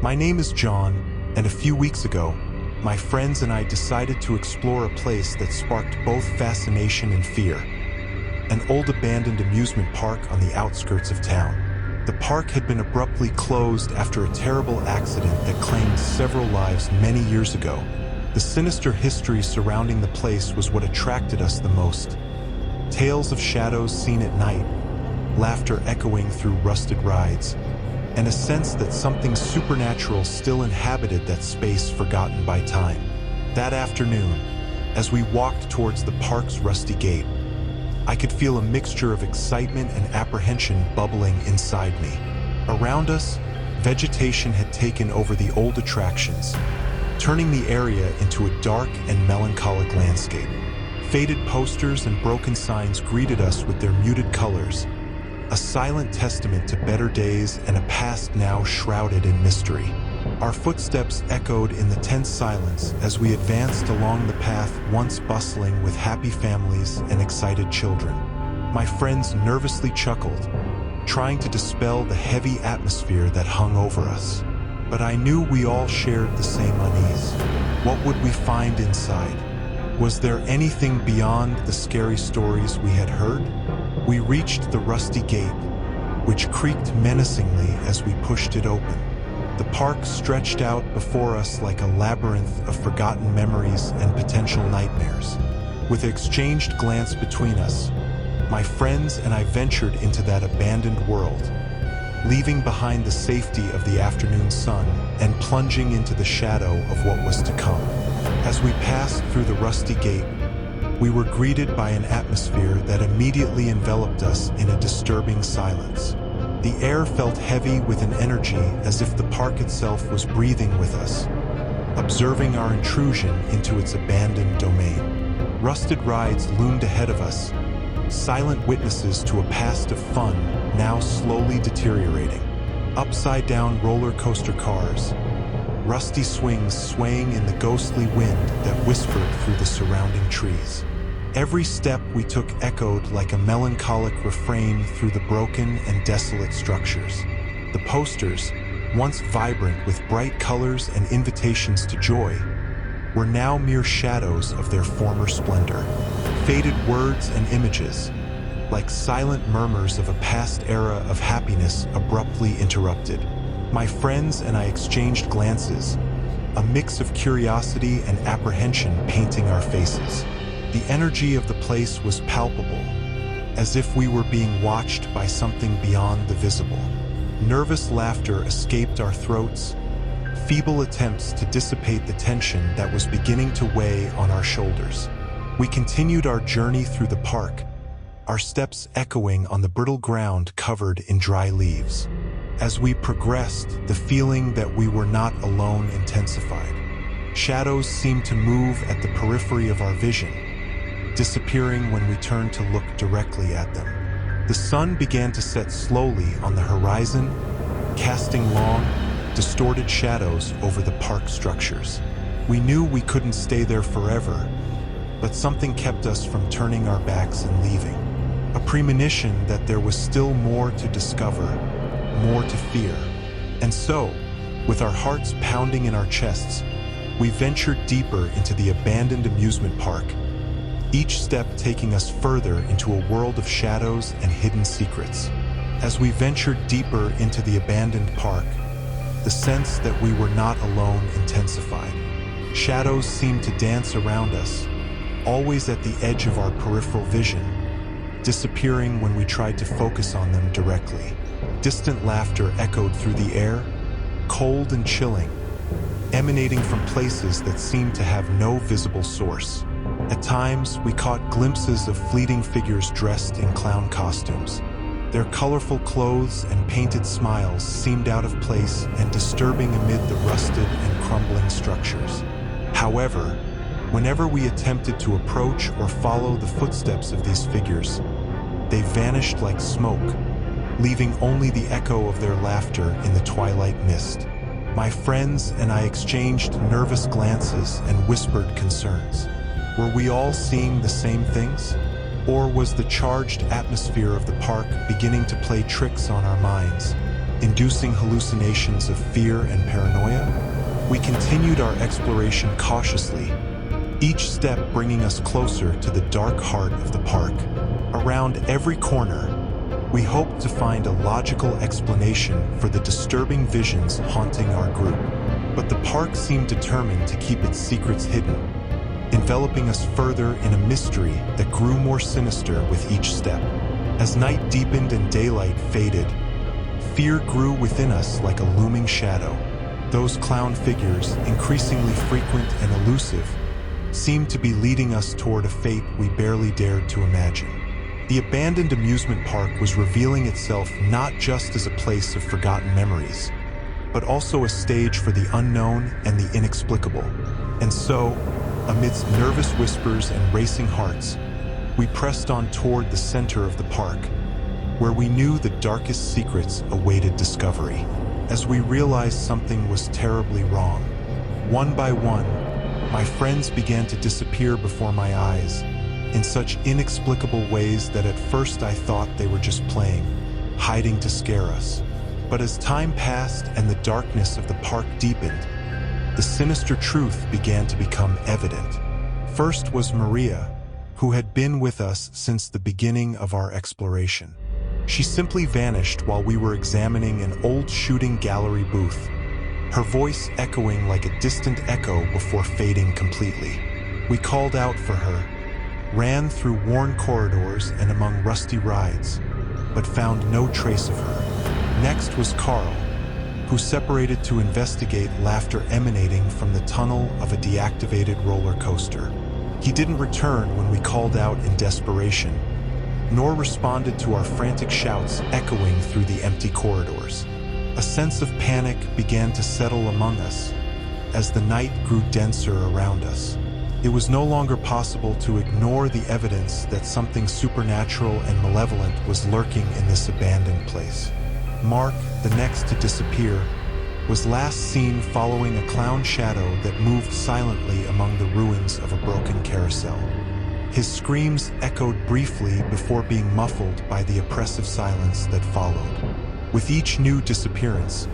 My name is John, and a few weeks ago, my friends and I decided to explore a place that sparked both fascination and fear. An old abandoned amusement park on the outskirts of town. The park had been abruptly closed after a terrible accident that claimed several lives many years ago. The sinister history surrounding the place was what attracted us the most. Tales of shadows seen at night, laughter echoing through rusted rides, and a sense that something supernatural still inhabited that space forgotten by time. That afternoon, as we walked towards the park's rusty gate, I could feel a mixture of excitement and apprehension bubbling inside me. Around us, vegetation had taken over the old attractions, turning the area into a dark and melancholic landscape. Faded posters and broken signs greeted us with their muted colors, a silent testament to better days and a past now shrouded in mystery. Our footsteps echoed in the tense silence as we advanced along the path once bustling with happy families and excited children. My friends nervously chuckled, trying to dispel the heavy atmosphere that hung over us. But I knew we all shared the same unease. What would we find inside? Was there anything beyond the scary stories we had heard? We reached the rusty gate, which creaked menacingly as we pushed it open. The park stretched out before us like a labyrinth of forgotten memories and potential nightmares. With an exchanged glance between us, my friends and I ventured into that abandoned world, leaving behind the safety of the afternoon sun and plunging into the shadow of what was to come. As we passed through the rusty gate, we were greeted by an atmosphere that immediately enveloped us in a disturbing silence. The air felt heavy with an energy as if the park itself was breathing with us, observing our intrusion into its abandoned domain. Rusted rides loomed ahead of us, silent witnesses to a past of fun now slowly deteriorating. Upside-down roller coaster cars, rusty swings swaying in the ghostly wind that whispered through the surrounding trees. Every step we took echoed like a melancholic refrain through the broken and desolate structures. The posters, once vibrant with bright colors and invitations to joy, were now mere shadows of their former splendor. Faded words and images, like silent murmurs of a past era of happiness, abruptly interrupted. My friends and I exchanged glances, a mix of curiosity and apprehension painting our faces. The energy of the place was palpable, as if we were being watched by something beyond the visible. Nervous laughter escaped our throats, feeble attempts to dissipate the tension that was beginning to weigh on our shoulders. We continued our journey through the park, our steps echoing on the brittle ground covered in dry leaves. As we progressed, the feeling that we were not alone intensified. Shadows seemed to move at the periphery of our vision, disappearing when we turned to look directly at them. The sun began to set slowly on the horizon, casting long, distorted shadows over the park structures. We knew we couldn't stay there forever, but something kept us from turning our backs and leaving. A premonition that there was still more to discover, more to fear. And so, with our hearts pounding in our chests, we ventured deeper into the abandoned amusement park, each step taking us further into a world of shadows and hidden secrets. As we ventured deeper into the abandoned park, the sense that we were not alone intensified. Shadows seemed to dance around us, always at the edge of our peripheral vision, disappearing when we tried to focus on them directly. Distant laughter echoed through the air, cold and chilling, emanating from places that seemed to have no visible source. At times, we caught glimpses of fleeting figures dressed in clown costumes. Their colorful clothes and painted smiles seemed out of place and disturbing amid the rusted and crumbling structures. However, whenever we attempted to approach or follow the footsteps of these figures, they vanished like smoke, leaving only the echo of their laughter in the twilight mist. My friends and I exchanged nervous glances and whispered concerns. Were we all seeing the same things? Or was the charged atmosphere of the park beginning to play tricks on our minds? inducing hallucinations of fear and paranoia? We continued our exploration cautiously, each step bringing us closer to the dark heart of the park. Around every corner, we hoped to find a logical explanation for the disturbing visions haunting our group. But the park seemed determined to keep its secrets hidden, enveloping us further in a mystery that grew more sinister with each step. As night deepened and daylight faded, fear grew within us like a looming shadow. Those clown figures, increasingly frequent and elusive, seemed to be leading us toward a fate we barely dared to imagine. The abandoned amusement park was revealing itself not just as a place of forgotten memories, but also a stage for the unknown and the inexplicable. And so, amidst nervous whispers and racing hearts, we pressed on toward the center of the park, where we knew the darkest secrets awaited discovery. As we realized something was terribly wrong, one by one, my friends began to disappear before my eyes in such inexplicable ways that at first I thought they were just playing, hiding to scare us. But as time passed and the darkness of the park deepened, the sinister truth began to become evident. First was Maria, who had been with us since the beginning of our exploration. She simply vanished while we were examining an old shooting gallery booth, her voice echoing like a distant echo before fading completely. We called out for her, ran through worn corridors and among rusty rides, but found no trace of her. Next was Carl, who separated to investigate laughter emanating from the tunnel of a deactivated roller coaster. He didn't return when we called out in desperation, nor responded to our frantic shouts echoing through the empty corridors. A sense of panic began to settle among us as the night grew denser around us. It was no longer possible to ignore the evidence that something supernatural and malevolent was lurking in this abandoned place. Mark, the next to disappear, was last seen following a clown shadow that moved silently among the ruins of a broken carousel. His screams echoed briefly before being muffled by the oppressive silence that followed. With each new disappearance,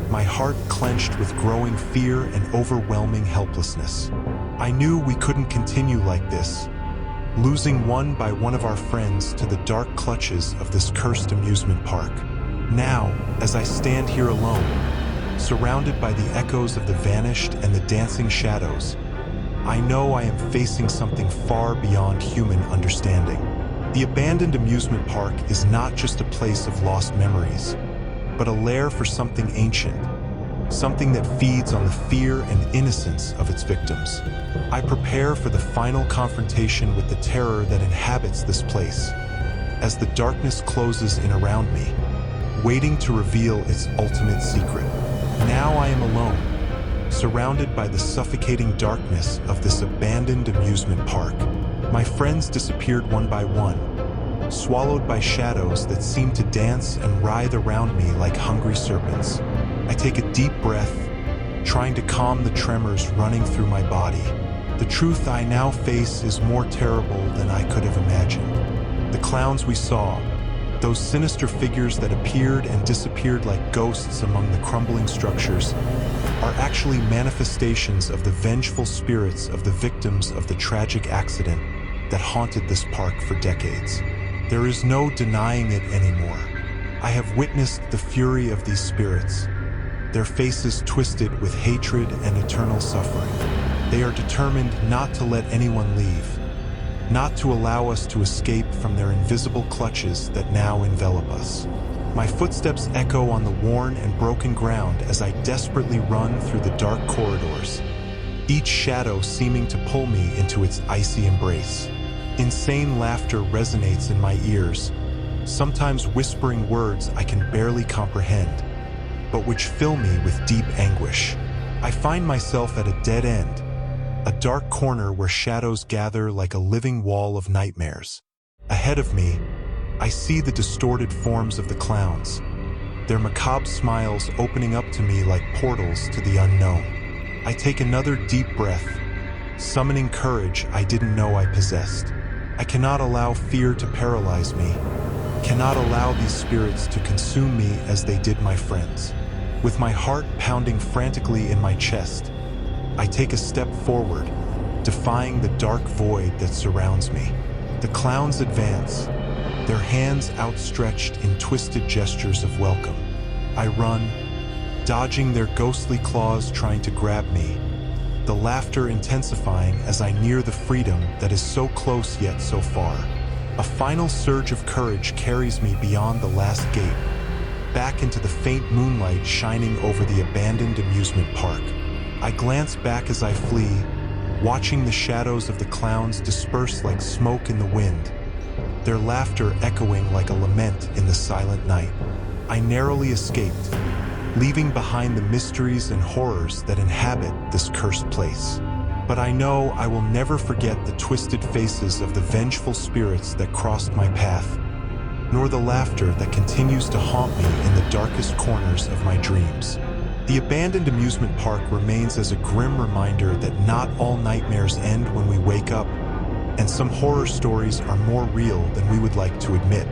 my heart clenched with growing fear and overwhelming helplessness. I knew we couldn't continue like this, losing one by one of our friends to the dark clutches of this cursed amusement park. Now, as I stand here alone, surrounded by the echoes of the vanished and the dancing shadows, I know I am facing something far beyond human understanding. The abandoned amusement park is not just a place of lost memories, but a lair for something ancient, something that feeds on the fear and innocence of its victims. I prepare for the final confrontation with the terror that inhabits this place, as the darkness closes in around me, waiting to reveal its ultimate secret. Now I am alone, surrounded by the suffocating darkness of this abandoned amusement park. My friends disappeared one by one, swallowed by shadows that seem to dance and writhe around me like hungry serpents. I take a deep breath, trying to calm the tremors running through my body. The truth I now face is more terrible than I could have imagined. The clowns we saw, those sinister figures that appeared and disappeared like ghosts among the crumbling structures, are actually manifestations of the vengeful spirits of the victims of the tragic accident that haunted this park for decades. There is no denying it anymore. I have witnessed the fury of these spirits, their faces twisted with hatred and eternal suffering. They are determined not to let anyone leave, not to allow us to escape from their invisible clutches that now envelop us. My footsteps echo on the worn and broken ground as I desperately run through the dark corridors, each shadow seeming to pull me into its icy embrace. Insane laughter resonates in my ears, sometimes whispering words I can barely comprehend, but which fill me with deep anguish. I find myself at a dead end, a dark corner where shadows gather like a living wall of nightmares. Ahead of me, I see the distorted forms of the clowns, their macabre smiles opening up to me like portals to the unknown. I take another deep breath, summoning courage I didn't know I possessed. I cannot allow fear to paralyze me, cannot allow these spirits to consume me as they did my friends. With my heart pounding frantically in my chest, I take a step forward, defying the dark void that surrounds me. The clowns advance, their hands outstretched in twisted gestures of welcome. I run, dodging their ghostly claws trying to grab me, the laughter intensifying as I near the freedom that is so close yet so far. A final surge of courage carries me beyond the last gate, back into the faint moonlight shining over the abandoned amusement park. I glance back as I flee, watching the shadows of the clowns disperse like smoke in the wind, their laughter echoing like a lament in the silent night. I narrowly escaped, leaving behind the mysteries and horrors that inhabit this cursed place. But I know I will never forget the twisted faces of the vengeful spirits that crossed my path, nor the laughter that continues to haunt me in the darkest corners of my dreams. The abandoned amusement park remains as a grim reminder that not all nightmares end when we wake up, and some horror stories are more real than we would like to admit.